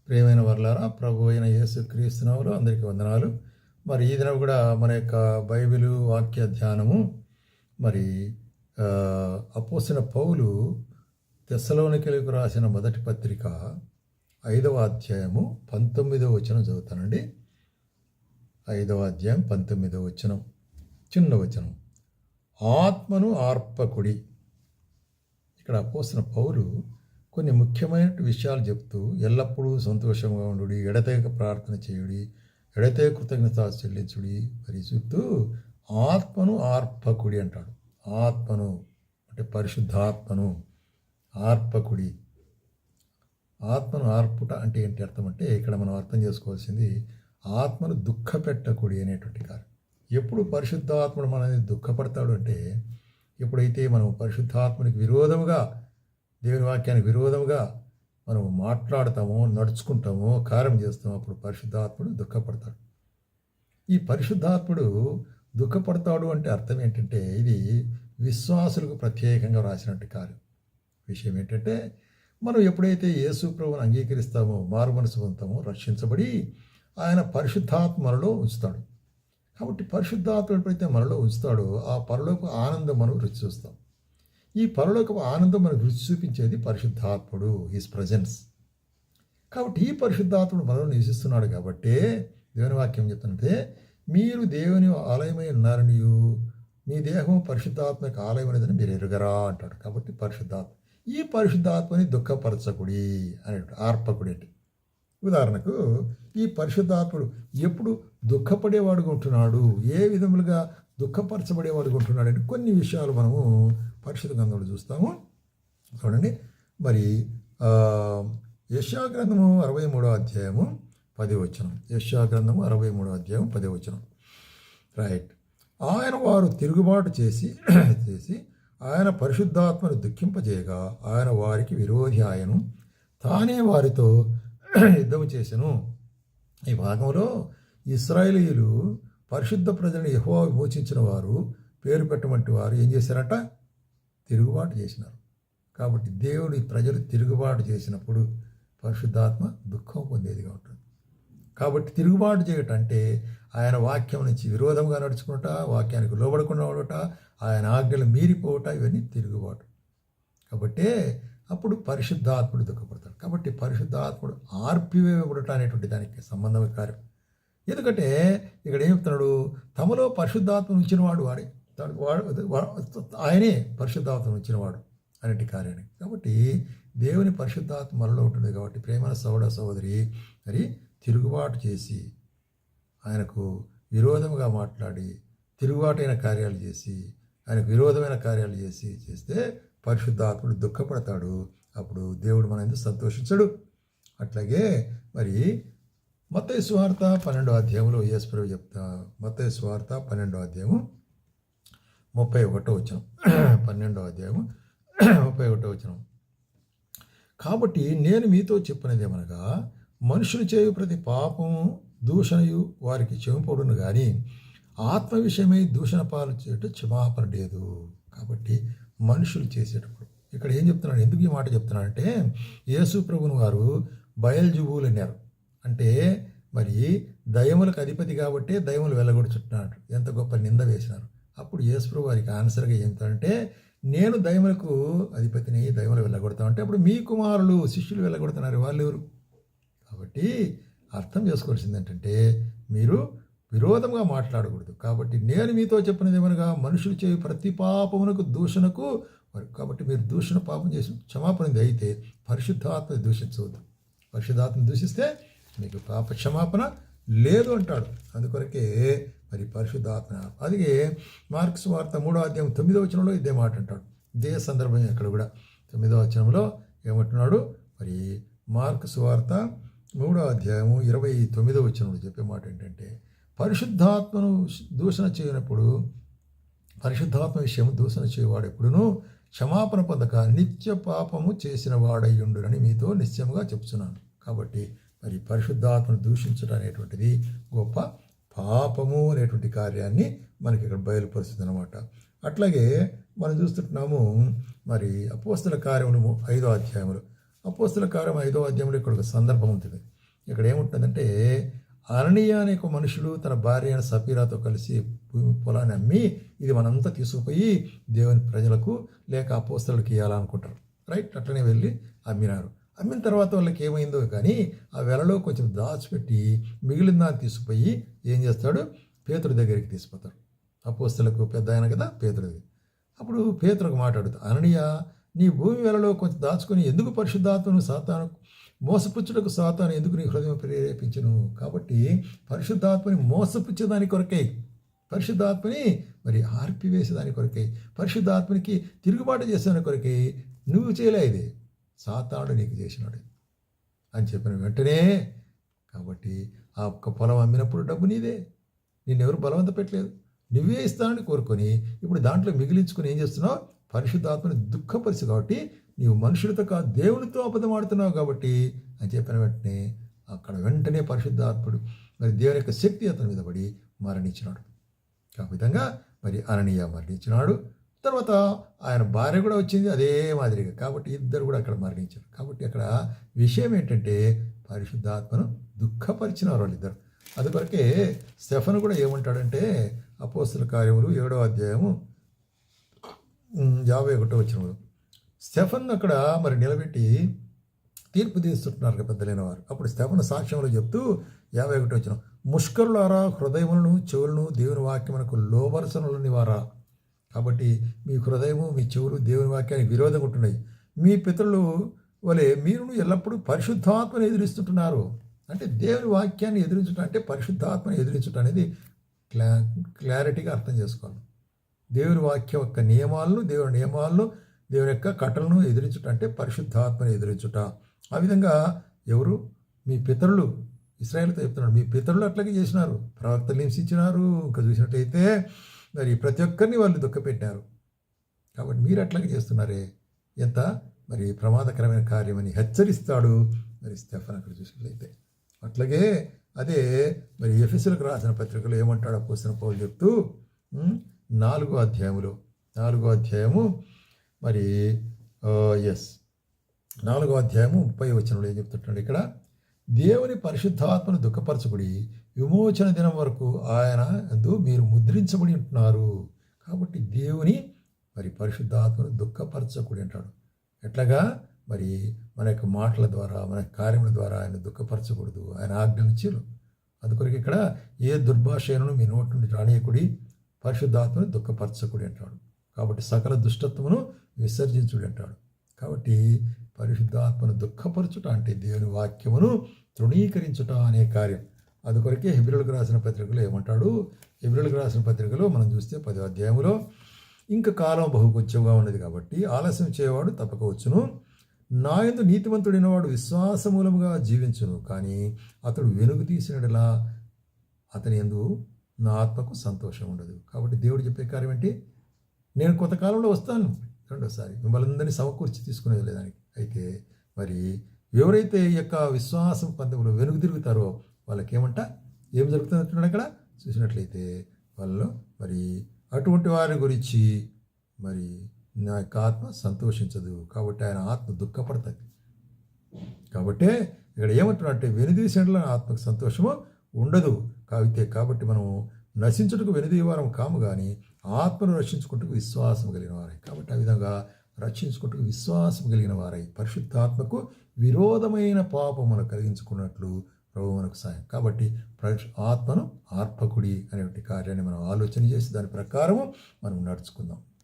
ప్రియమైన వర్లారా, ప్రభు అయిన యేసుక్రీస్తు నామములో అందరికీ వందనాలు. మరి ఈ దినం కూడా మన యొక్క బైబిలు వాక్య ధ్యానము మరి అపోస్తలుడైన పౌలు తెస్సలోనికీయులకు రాసిన మొదటి పత్రిక 5వ అధ్యాయము 19వ వచనం చదువుతానండి. 5వ అధ్యాయం 19వ వచనం, చిన్న వచనం. ఆత్మను ఆర్పకుడి. ఇక్కడ అపోస్తలుడైన పౌలు కొన్ని ముఖ్యమైన విషయాలు చెప్తూ, ఎల్లప్పుడూ సంతోషంగా ఉండుడి, ఎడతెగక ప్రార్థన చేయుడి, ఎడతెగక కృతజ్ఞత చెల్లించుడి మరి చెప్తూ ఆత్మను ఆర్పకుడి అంటాడు. ఆత్మను అంటే పరిశుద్ధాత్మను ఆర్పకుడి. ఆత్మను ఆర్పుట అంటే ఏంటి అర్థం అంటే, ఇక్కడ మనం అర్థం చేసుకోవాల్సింది ఆత్మను దుఃఖపెట్టకుడి అనేటువంటి కార్యం. ఎప్పుడు పరిశుద్ధాత్ముడు మనల్ని దుఃఖపడతాడు అంటే, ఎప్పుడైతే మనం పరిశుద్ధాత్మనికి విరోధముగా, దేవుని వాక్యానికి విరోధముగా మనం మాట్లాడతామో, నడుచుకుంటామో, కార్యం చేస్తామో, అప్పుడు పరిశుద్ధాత్ముడు దుఃఖపడతాడు. ఈ పరిశుద్ధాత్ముడు దుఃఖపడతాడు అంటే అర్థం ఏంటంటే, ఇది విశ్వాసులకు ప్రత్యేకంగా రాసినట్టు కార్యం. విషయం ఏంటంటే, మనం ఎప్పుడైతే యేసు ప్రభువును అంగీకరిస్తామో, మారు మనసు పొందుతామో, రక్షించబడి ఆయన పరిశుద్ధాత్మ మనలో ఉంచుతాడు. కాబట్టి పరిశుద్ధాత్మ ఎప్పుడైతే మనలో ఉంచుతాడో, ఆ పరలోక ఆనందం మనం రుచి చూస్తాం. ఈ పరలోక ఆనందం మనకు రుచి చూపించేది పరిశుద్ధాత్ముడు, హిస్ ప్రజెన్స్. కాబట్టి ఈ పరిశుద్ధాత్ముడు మనలో నివసిస్తున్నాడు. కాబట్టి దేవుని వాక్యం చెప్తుంటే, మీరు దేవుని ఆలయమై ఉన్నారనియు మీ దేహం పరిశుద్ధాత్మక ఆలయం అనేదని మీరు ఎరుగరా అంటాడు. కాబట్టి పరిశుద్ధాత్మ, ఈ పరిశుద్ధాత్మని దుఃఖపరచకుడి అనే ఆర్పకుడి అంటే, ఉదాహరణకు ఈ పరిశుద్ధాత్ముడు ఎప్పుడు దుఃఖపడేవాడుగా ఉంటున్నాడు, ఏ విధములుగా దుఃఖపరచబడేవాడుగా ఉంటున్నాడు అంటే కొన్ని విషయాలు మనము పరిశుద్ధ గ్రంథంలో చూస్తాము. చూడండి, మరి యెషయా గ్రంథము 63వ అధ్యాయము 10వ వచనం. యెషయా గ్రంథము 63వ అధ్యాయం 10వ వచనం. రైట్. ఆయన వారు తిరుగుబాటు చేసి ఆయన పరిశుద్ధాత్మను దుఃఖింపజేయగా ఆయన వారికి విరోధి ఆయను, తానే వారితో యుద్ధము చేసెను. ఈ భాగంలో ఇశ్రాయేలీయులు పరిశుద్ధ ప్రజలను యెహోవా విమోచించిన వారు, పేరు పెట్టమంటి వారు ఏం చేశారట? తిరుగుబాటు చేసినారు. కాబట్టి దేవుడి ప్రజలు తిరుగుబాటు చేసినప్పుడు పరిశుద్ధాత్మ దుఃఖం పొందేదిగా ఉంటుంది. కాబట్టి తిరుగుబాటు చేయటం అంటే ఆయన వాక్యం నుంచి విరోధంగా నడుచుకుంటా, వాక్యానికి లోబడకుండా ఉండట, ఆయన ఆజ్ఞలు మీరిపోవట, ఇవన్నీ తిరుగుబాటు. కాబట్టి అప్పుడు పరిశుద్ధాత్ముడు దుఃఖపడతాడు. కాబట్టి పరిశుద్ధాత్ముడు ఆర్పివేయబడట అనేటువంటి దానికి సంబంధమే కార్యం. ఎందుకంటే ఇక్కడ ఏం చెప్తున్నాడు? తమలో పరిశుద్ధాత్మ ఉంచినవాడు వాడే, ఆయనే పరిశుద్ధాత్మ ఉంచినవాడు అనేటి కార్యానికి. కాబట్టి దేవుని పరిశుద్ధాత్మ మనలో ఉంటుంది. కాబట్టి ప్రేమ సోదర సహోదరి, మరి తిరుగుబాటు చేసి ఆయనకు విరోధముగా మాట్లాడి, తిరుగుబాటైన కార్యాలు చేసి, ఆయనకు విరోధమైన కార్యాలు చేస్తే పరిశుద్ధాత్ముడు దుఃఖపడతాడు. అప్పుడు దేవుడు మన ఎందుకు సంతోషించడు. అట్లాగే మరి మత్తయి సువార్త 12వ అధ్యాయంలో యేసు ప్రభువు చెప్తా, మత్తయి సువార్త 12వ అధ్యాయము 31వ వచనం. 12వ అధ్యాయము 31వ వచనం. కాబట్టి నేను మీతో చెప్పినదేమనగా, మనుషులు చేయు ప్రతి పాపము దూషణయు వారికి క్షమింపబడును కానీ ఆత్మ విషయమై దూషణ పాలు చేయటం క్షమాపణ లేదు. కాబట్టి మనుషులు చేసేటప్పుడు ఇక్కడ ఏం చెప్తున్నాడు? ఎందుకు ఈ మాట చెప్తున్నాడంటే, యేసు ప్రభువుని వారు బయల్జుబూలు అన్నారు. అంటే మరి దయములకు అధిపతి కాబట్టి దయములు వెళ్ళగొడుచుంటున్నాడు. ఎంత గొప్ప నింద వేసినారు. అప్పుడు యేసు ప్రభు వారికి ఆన్సర్గా ఏం చెప్తాడంటే, నేను దయములకు అధిపతిని, దయములు వెళ్ళగొడతామంటే అప్పుడు మీ కుమారులు శిష్యులు వెళ్ళగొడుతున్నారు, వాళ్ళు ఎవరు? కాబట్టి అర్థం చేసుకోవాల్సింది ఏంటంటే, మీరు విరోధంగా మాట్లాడకూడదు. కాబట్టి నేను మీతో చెప్పినది ఏమనగా, మనుషులు చేయు ప్రతి పాపమునకు దూషణకు, కాబట్టి మీరు దూషణ పాపం చేసి క్షమాపణ అయితే పరిశుద్ధాత్మ దూషించవద్దు. పరిశుద్ధాత్మ దూషిస్తే మీకు పాప క్షమాపణ లేదు అంటాడు. అందుకొరకే మరి పరిశుద్ధాత్మ. అలాగే మార్కు సువార్త 3వ అధ్యాయం 9వ వచనంలో ఇదే మాట అంటాడు. ఇదే సందర్భం ఇక్కడ కూడా 9వ వచనంలో ఏమంటున్నాడు? మరి మార్కు సువార్త 3వ అధ్యాయము 29వ వచనంలో చెప్పే మాట ఏంటంటే, పరిశుద్ధాత్మను దూషణ చేయనప్పుడు, పరిశుద్ధాత్మ విషయం దూషణ చేయవాడు ఎప్పుడునూ క్షమాపణ పొందక నిత్య పాపము చేసిన వాడయ్యుండునని మీతో నిశ్చయముగా చెప్తున్నాను. కాబట్టి మరి పరిశుద్ధాత్మను దూషించడం అనేటువంటిది గొప్ప పాపము అనేటువంటి కార్యాన్ని మనకి ఇక్కడ బయలుపరుస్తుంది అనమాట. అట్లాగే మనం చూస్తుంటున్నాము మరి అపోస్తల కార్యములు 5వ అధ్యాయంలో, అపోస్తల కార్యం 5వ అధ్యాయంలో ఇక్కడ ఒక సందర్భం ఉంటుంది. ఇక్కడ ఏముంటుందంటే అననీయ అనే ఒక మనుషుడు తన భార్య అయిన సపీరాతో కలిసి పొలాన్ని అమ్మి ఇది మనంతా తీసుకుపోయి దేవుని ప్రజలకు లేక అపోస్తలులకు ఇవ్వాలనుకుంటారు. రైట్, అట్లనే వెళ్ళి అమ్మినారు. అమ్మిన తర్వాత వాళ్ళకి ఏమైందో కానీ ఆ వెలలో కొంచెం దాచిపెట్టి మిగిలిన దాన్ని తీసుకుపోయి ఏం చేస్తాడు, పేతురు దగ్గరికి తీసుకుపోతారు. అపోస్తలకు పెద్ద ఆయన కదా పేతురుది. అప్పుడు పేతురుకు మాట్లాడుతూ, అననీయ, నీ భూమి వెలలో కొంచెం దాచుకొని ఎందుకు పరిశుద్ధాత్మను సాతాను మోసపుచ్చుటకు సాతాను ఎందుకు నీ హృదయం ప్రేరేపించును? కాబట్టి పరిశుద్ధాత్మని మోసపుచ్చేదాని కొరకై, పరిశుద్ధాత్మని మరి ఆర్పివేసేదాని కొరకై, పరిశుద్ధాత్మనికి తిరుగుబాటు చేసేదాని కొరకై నువ్వు చేయలేదు, సాతానుడు నీకు చేసినాడు అని చెప్పిన వెంటనే, కాబట్టి ఆ ఒక్క పొలం అమ్మినప్పుడు డబ్బు నీదే, నిన్నెవరు బలవంత పెట్టలేదు, నువ్వే ఇస్తానని కోరుకొని ఇప్పుడు దాంట్లో మిగిలించుకొని ఏం చేస్తున్నావు, పరిశుద్ధాత్మని దుఃఖపరిచి కాబట్టి నీవు మనుషులతో కాదు దేవునితో అబద్ధమాడుతున్నావు కాబట్టి అని చెప్పిన వెంటనే అక్కడ వెంటనే పరిశుద్ధాత్ముడు మరి దేవుని యొక్క శక్తి అతని మీద పడి మరణించినాడు. ఆ విధంగా మరి అననీయ మరణించినాడు. తర్వాత ఆయన భార్య కూడా వచ్చింది అదే మాదిరిగా, కాబట్టి ఇద్దరు కూడా అక్కడ మరణించారు. కాబట్టి అక్కడ విషయం ఏంటంటే పరిశుద్ధాత్మను దుఃఖపరిచినారు వాళ్ళిద్దరు. అందుకొరకే స్టెఫను కూడా ఏమంటాడంటే అపోస్తల కార్యములు 7వ అధ్యాయము 51వ వచనంలో స్టెఫన్ అక్కడ మరి నిలబెట్టి తీర్పు తీస్తుంటున్నారు పెద్దలైన వారు. అప్పుడు స్టెఫను సాక్ష్యంలో చెప్తూ 51వ వచనం, ముష్కరులారా, హృదయములను చెవులను దేవుని వాక్యమునకు లోబరసనులని వారా. కాబట్టి మీ హృదయము మీ చెవులు దేవుని వాక్యానికి విరోధంగా ఉంటున్నాయి. మీ పితరులు వలె మీరును ఎల్లప్పుడూ పరిశుద్ధాత్మను ఎదిరిస్తుంటున్నారు. అంటే దేవుని వాక్యాన్ని ఎదిరించడం అంటే పరిశుద్ధాత్మను ఎదిరించడం అనేది క్లారిటీగా అర్థం చేసుకోవాలి. దేవుని వాక్యం యొక్క నియమాలను, దేవుని యొక్క కట్టలను ఎదిరించుట అంటే పరిశుద్ధాత్మను ఎదిరించుట. ఆ విధంగా ఎవరు, మీ పితరులు, ఇశ్రాయేలుతో చెప్తున్నాడు, మీ పితరులు అట్లాగే చేసినారు, ప్రవక్తలు హింసించినారు. ఇంకా చూసినట్టయితే మరి ప్రతి ఒక్కరిని వాళ్ళు దుఃఖపెట్టారు. కాబట్టి మీరు అట్లాగే చేస్తున్నారే, ఎంత మరి ప్రమాదకరమైన కార్యమని హెచ్చరిస్తాడు మరి స్టెఫన్ అక్కడ చూసినట్లయితే. అట్లాగే అదే మరి ఎఫెసీయులకు రాసిన పత్రికలో ఏమంటాడు అపోస్తలుడైన పౌలు చెప్తూ 4వ అధ్యాయము మరి 4వ అధ్యాయము 30వ వచనంలో ఏం చెప్తుంటాడు ఇక్కడ, దేవుని పరిశుద్ధాత్మను దుఃఖపరచబడి విమోచన దినం వరకు ఆయన యందు మీరు ముద్రించబడి ఉంటున్నారు. కాబట్టి దేవుని మరి పరిశుద్ధాత్మను దుఃఖపరచకూడదు అంటాడు. ఎట్లాగా మరి మన యొక్క మాటల ద్వారా, మన కార్యముల ద్వారా ఆయన దుఃఖపరచకూడదు, ఆయన ఆజ్ఞనిచ్చారు. అందుకొరకు ఇక్కడ ఏ దుర్భాషను మీ నోటి నుండి రానియకుడి, పరిశుద్ధాత్మను దుఃఖపరచకుడి అంటాడు. కాబట్టి సకల దుష్టత్వమును విసర్జించుడి అంటాడు. కాబట్టి పరిశుద్ధాత్మను దుఃఖపరచుట అంటే దేవుని వాక్యమును తృణీకరించుట అనే కార్యం. అందుకొరకే హెబ్రీయులకు రాసిన పత్రికలో ఏమంటాడు, హెబ్రీయులకు రాసిన పత్రికలో మనం చూస్తే 10వ అధ్యాయంలో, ఇంకా కాలం బహుకొచ్చగా ఉన్నది కాబట్టి ఆలస్యం చేయవాడు తప్పక వచ్చును, నా యందు నీతిమంతుడైన వాడు విశ్వాసమూలముగా జీవించును, కానీ అతడు వెనుగు తీసినలా అతని యందు నా ఆత్మకు సంతోషం ఉండదు. కాబట్టి దేవుడు చెప్పే కార్యం ఏంటి, నేను కొంతకాలంలో వస్తాను, రెండోసారి మిమ్మల్ని అందరినీ సమకూర్చి తీసుకునే లేదానికి. అయితే మరి ఎవరైతే ఈ యొక్క విశ్వాసం పందెంలో వెనుక తిరుగుతారో వాళ్ళకి ఏం జరుగుతుందంటున్నాడు అక్కడ చూసినట్లయితే, వాళ్ళలో మరి అటువంటి వారి గురించి మరి నా యొక్క ఆత్మ సంతోషించదు, కాబట్టి ఆయన ఆత్మ దుఃఖపడుతుంది. కాబట్టి ఇక్కడ ఏమంటున్నాడంటే వెనుదీసేట్ల ఆత్మకు సంతోషము ఉండదు. కాబట్టి మనం నశించుటకు వెనుదీవారం కాము కానీ ఆత్మను రక్షించుకుంటూ విశ్వాసం కలిగిన వారై. కాబట్టి ఆ విధంగా రక్షించుకుంటూ విశ్వాసం కలిగిన వారై పరిశుద్ధాత్మకు విరోధమైన పాపమును కలిగించుకున్నట్లు ప్రభు మనకు సాయం. కాబట్టి ఆత్మను ఆర్పకుడి అనేటువంటి కార్యాన్ని మనం ఆలోచన చేసి దాని ప్రకారము మనం నడుచుకుందాం.